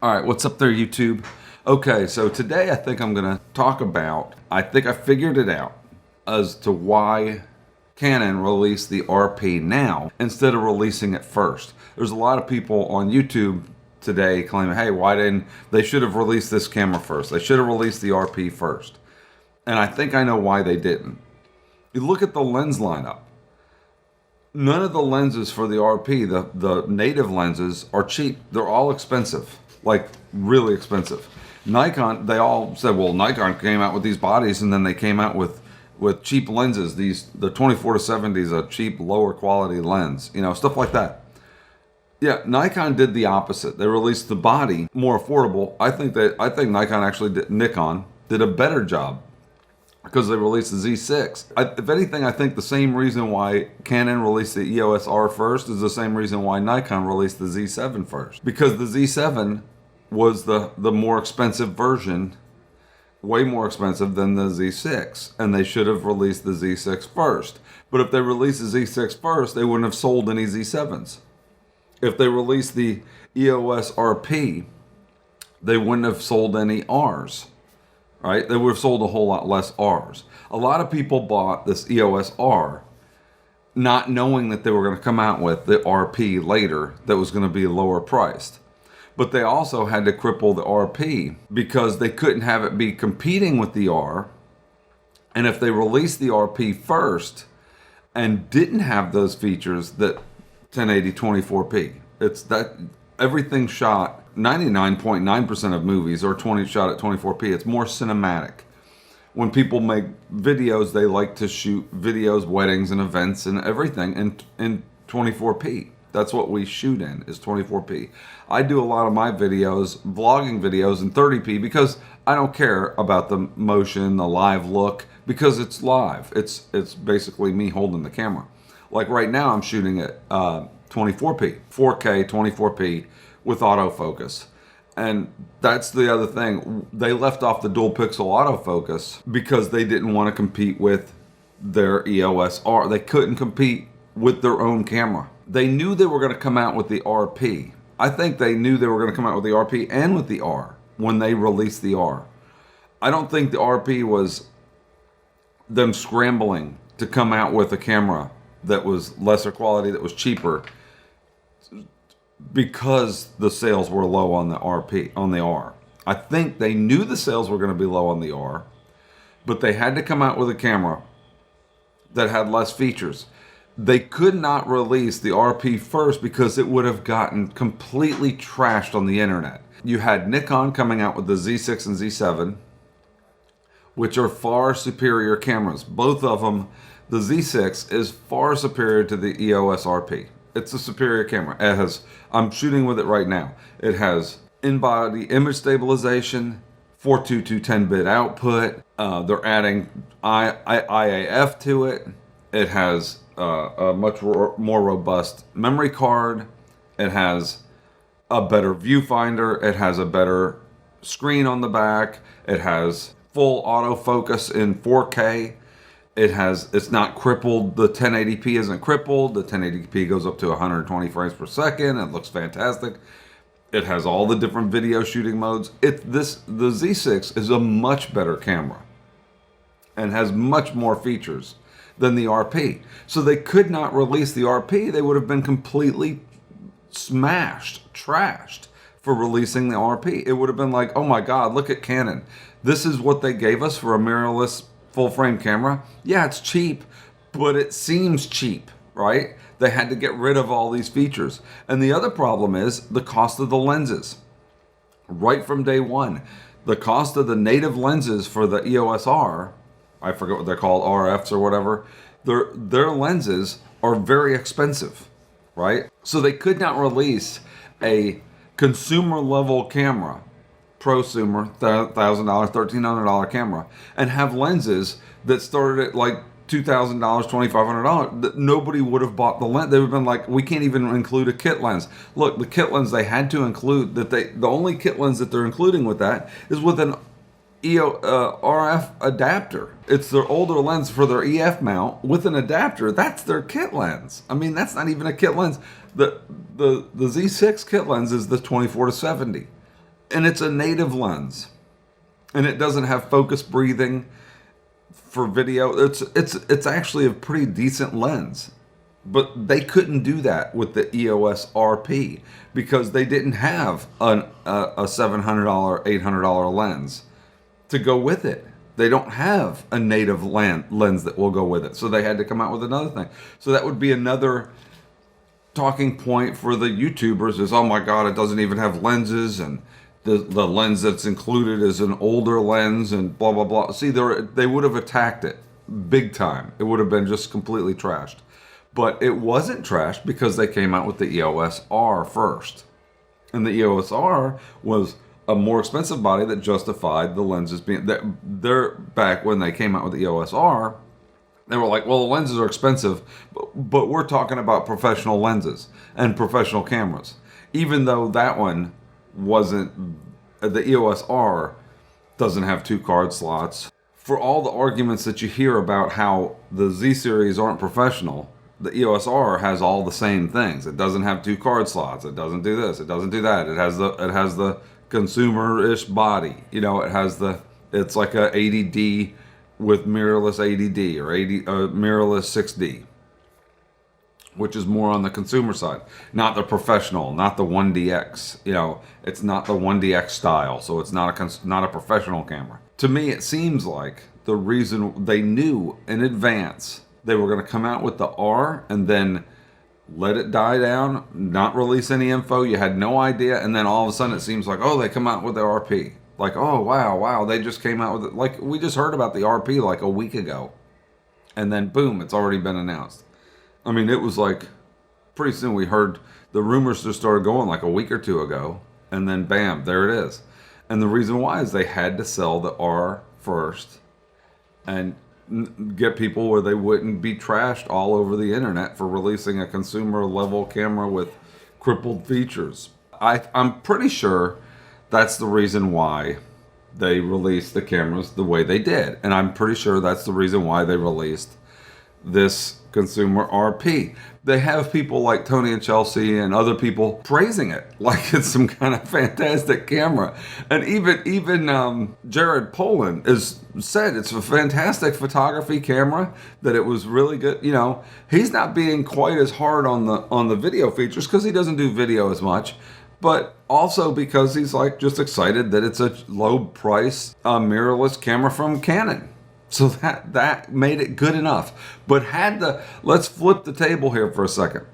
All right, what's up there, YouTube? Okay, so today I think I'm going to talk about, I think I figured it out as to why Canon released the RP now instead of releasing it first. There's a lot of people on YouTube today claiming, hey, they should have released this camera first. They should have released the RP first. And I think I know why they didn't. You look at the lens lineup. None of the lenses for the RP, the native lenses, are cheap. They're all expensive. Like really expensive. Nikon, they all said, well, Nikon came out with these bodies and then they came out with cheap lenses. The 24-70 is a cheap, lower quality lens, stuff like that. Yeah, Nikon did the opposite. They released the body more affordable. I think Nikon did a better job because they released the Z6. If anything, I think the same reason why Canon released the EOS-R first is the same reason why Nikon released the Z7 first. Because the Z7 was the more expensive version, way more expensive than the Z6, and they should have released the Z6 first. But if they released the Z6 first, they wouldn't have sold any Z7s. If they released the EOS-RP, they wouldn't have sold any Rs, right? They would have sold a whole lot less Rs. A lot of people bought this EOS-R not knowing that they were going to come out with the RP later that was going to be lower priced. But they also had to cripple the RP because they couldn't have it be competing with the R. And if they released the RP first and didn't have those features that 1080 24p, it's that everything shot 99.9% of movies are shot at 24p. It's more cinematic. When people make videos, they like to shoot videos, weddings and events and everything in 24p. That's what we shoot in, is 24p. I do a lot of my videos, vlogging videos in 30p because I don't care about the motion, the live look, because it's live. It's basically me holding the camera. Like right now I'm shooting at 24p, 4K, 24p with autofocus. And that's the other thing. They left off the dual pixel autofocus because they didn't want to compete with their EOS-R. They couldn't compete with their own camera. They knew they were going to come out with the RP. I think they knew they were going to come out with the RP and with the R when they released the R. I don't think the RP was them scrambling to come out with a camera that was lesser quality, that was cheaper, because the sales were low on the RP, on the R. I think they knew the sales were going to be low on the R, but they had to come out with a camera that had less features. They could not release the RP first because it would have gotten completely trashed on the internet. You had Nikon coming out with the Z6 and Z7, which are far superior cameras. Both of them, the Z6 is far superior to the EOS-RP. It's a superior camera. It has, I'm shooting with it right now. It has in-body image stabilization, 422 10-bit output. They're adding IAF to it. It has a much more robust memory card. It has a better viewfinder. It has a better screen on the back. It has full autofocus in 4K. It's not crippled. The 1080p isn't crippled. The 1080p goes up to 120 frames per second. It looks fantastic. It has all the different video shooting modes. The Z6 is a much better camera and has much more features than the RP. So they could not release the RP. They would have been completely smashed, trashed for releasing the RP. It would have been like, oh my God, look at Canon. This is what they gave us for a mirrorless full frame camera. Yeah, it's cheap, but it seems cheap, right? They had to get rid of all these features. And the other problem is the cost of the lenses. Right from day one, the cost of the native lenses for the EOS-R, I forget what they're called, RFs or whatever, their lenses are very expensive, right? So they could not release a consumer level camera, prosumer, $1,000, $1,300 camera, and have lenses that started at like $2,000, $2,500. That nobody would have bought the lens. They would have been like, we can't even include a kit lens. Look, the kit lens they had to include, the only kit lens that they're including with that is with an RF adapter. It's their older lens for their EF mount with an adapter. That's their kit lens. I mean, that's not even a kit lens. The Z6 kit lens is the 24-70. And it's a native lens. And it doesn't have focus breathing for video. It's actually a pretty decent lens. But they couldn't do that with the EOS-RP because they didn't have a $700, $800 lens to go with it. They don't have a native lens that will go with it. So they had to come out with another thing. So that would be another talking point for the YouTubers is, oh my God, it doesn't even have lenses, and the lens that's included is an older lens, and blah, blah, blah. See, they would have attacked it big time. It would have been just completely trashed. But it wasn't trashed because they came out with the EOS-R first. And the EOS-R was a more expensive body that justified the lenses being... They're back when they came out with the EOS-R, they were like, well, the lenses are expensive, but we're talking about professional lenses and professional cameras. Even though that one wasn't... The EOS-R doesn't have 2 card slots. For all the arguments that you hear about how the Z-series aren't professional, the EOS-R has all the same things. It doesn't have 2 card slots. It doesn't do this. It doesn't do that. It has the consumer-ish body. You know, it's like a 80D with mirrorless 80D or mirrorless 6D, which is more on the consumer side, not the professional, not the 1DX. You know, it's not the 1DX style, so it's not a professional camera. To me, it seems like the reason they knew in advance they were going to come out with the R and then let it die down, not release any info. You had no idea, and then all of a sudden it seems like, oh, they come out with the RP. Like, oh, wow, they just came out with it. Like, we just heard about the RP like a week ago. And then, boom, it's already been announced. I mean, it was like, pretty soon we heard the rumors just started going like a week or 2 ago. And then, bam, there it is. And the reason why is they had to sell the R first and get people where they wouldn't be trashed all over the internet for releasing a consumer level camera with crippled features. I'm pretty sure that's the reason why they released the cameras the way they did. And I'm pretty sure that's the reason why they released this consumer RP. They have people like Tony and Chelsea and other people praising it like it's some kind of fantastic camera. And even Jared Polin has said it's a fantastic photography camera, that it was really good. You know, he's not being quite as hard on the video features because he doesn't do video as much, but also because he's like just excited that it's a low price mirrorless camera from Canon. So that made it good enough. But let's flip the table here for a second.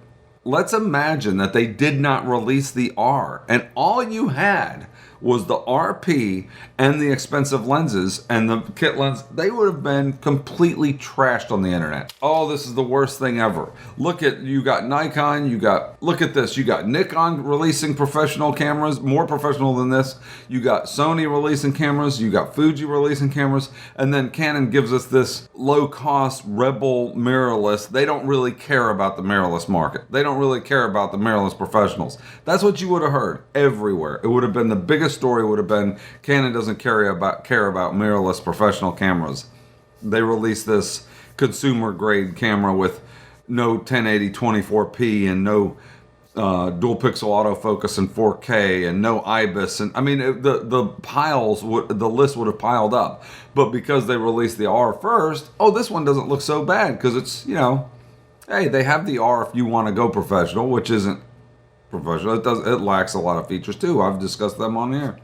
Let's imagine that they did not release the R, and all you had was the RP and the expensive lenses and the kit lens. They would have been completely trashed on the internet. Oh, this is the worst thing ever. You got Nikon, look at this. You got Nikon releasing professional cameras, more professional than this. You got Sony releasing cameras, you got Fuji releasing cameras, and then Canon gives us this low-cost Rebel mirrorless. They don't really care about the mirrorless market. They don't really care about the mirrorless professionals. That's what you would have heard everywhere. It would have been the biggest story would have been Canon doesn't care about mirrorless professional cameras. They released this consumer grade camera with no 1080 24p and no dual pixel autofocus in 4K and no IBIS, and I mean the list would have piled up. But because they released the R first, oh, this one doesn't look so bad because it's, you know, hey, they have the R if you want to go professional, which isn't professional. It lacks a lot of features too. I've discussed them on here.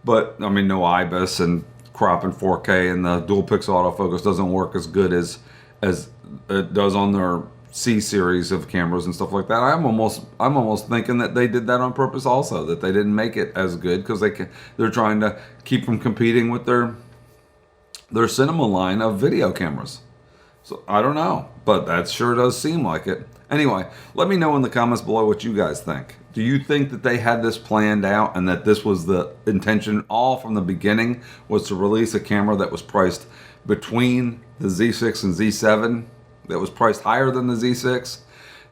But I mean, no IBIS and crop in 4K, and the dual pixel autofocus doesn't work as good as it does on their C series of cameras and stuff like that. I'm almost thinking that they did that on purpose also, that they didn't make it as good because they're trying to keep from competing with their cinema line of video cameras. So I don't know, but that sure does seem like it. Anyway, let me know in the comments below what you guys think. Do you think that they had this planned out and that this was the intention all from the beginning, was to release a camera that was priced between the Z6 and Z7, that was priced higher than the Z6,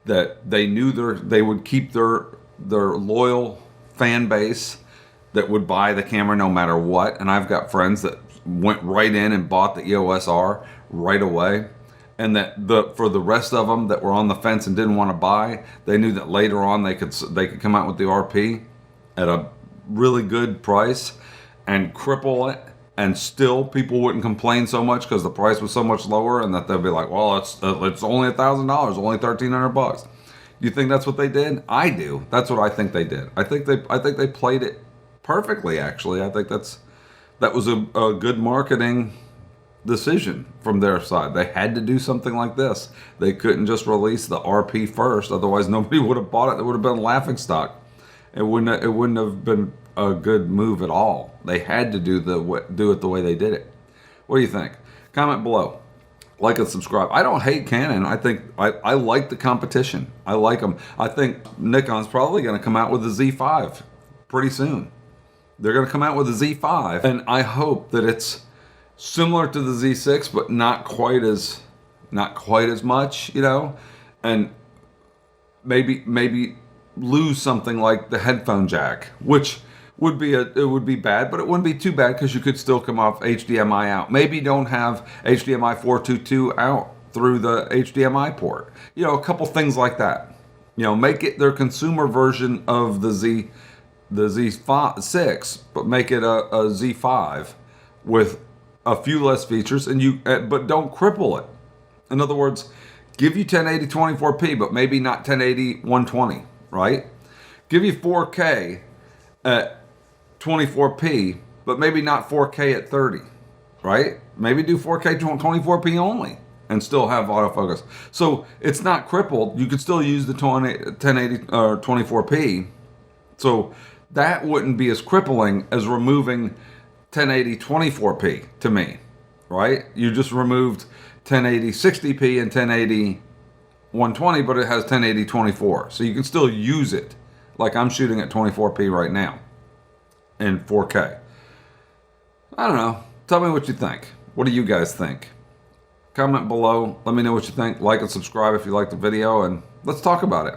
that they knew they would keep their loyal fan base that would buy the camera no matter what? And I've got friends that went right in and bought the EOS-R right away. And that for the rest of them that were on the fence and didn't want to buy, they knew that later on they could come out with the RP at a really good price and cripple it, and still people wouldn't complain so much because the price was so much lower, and that they'll be like, well, it's only $1,000, only $1,300. You think that's what they did? I do. That's what I think they did. I think they played it perfectly. Actually, I think that was a good marketing decision from their side. They had to do something like this. They couldn't just release the RP first, otherwise nobody would have bought it. It would have been a laughingstock. It wouldn't have been a good move at all. They had to do it the way they did it. What do you think? Comment below. Like and subscribe. I don't hate Canon. I think I like the competition. I like them. I think Nikon's probably going to come out with a Z5 pretty soon. They're going to come out with a Z5, and I hope that it's similar to the Z6, but not quite as much, you know, and maybe lose something like the headphone jack, which would be bad, but it wouldn't be too bad because you could still come off HDMI out. Maybe don't have HDMI 422 out through the HDMI port. You know, a couple things like that. You know, make it their consumer version of the Z6, but make it a Z5 with a few less features, but don't cripple it. In other words, give you 1080 24p, but maybe not 1080 120, right? Give you 4K at 24p, but maybe not 4K at 30, right? Maybe do 4K 24p only and still have autofocus. So it's not crippled. You could still use the 1080 or 24p. So that wouldn't be as crippling as removing 1080 24p to me, right? You just removed 1080 60p and 1080 120, but it has 1080 24. So you can still use it like I'm shooting at 24p right now in 4K. I don't know. Tell me what you think. What do you guys think? Comment below. Let me know what you think. Like and subscribe if you like the video, and let's talk about it.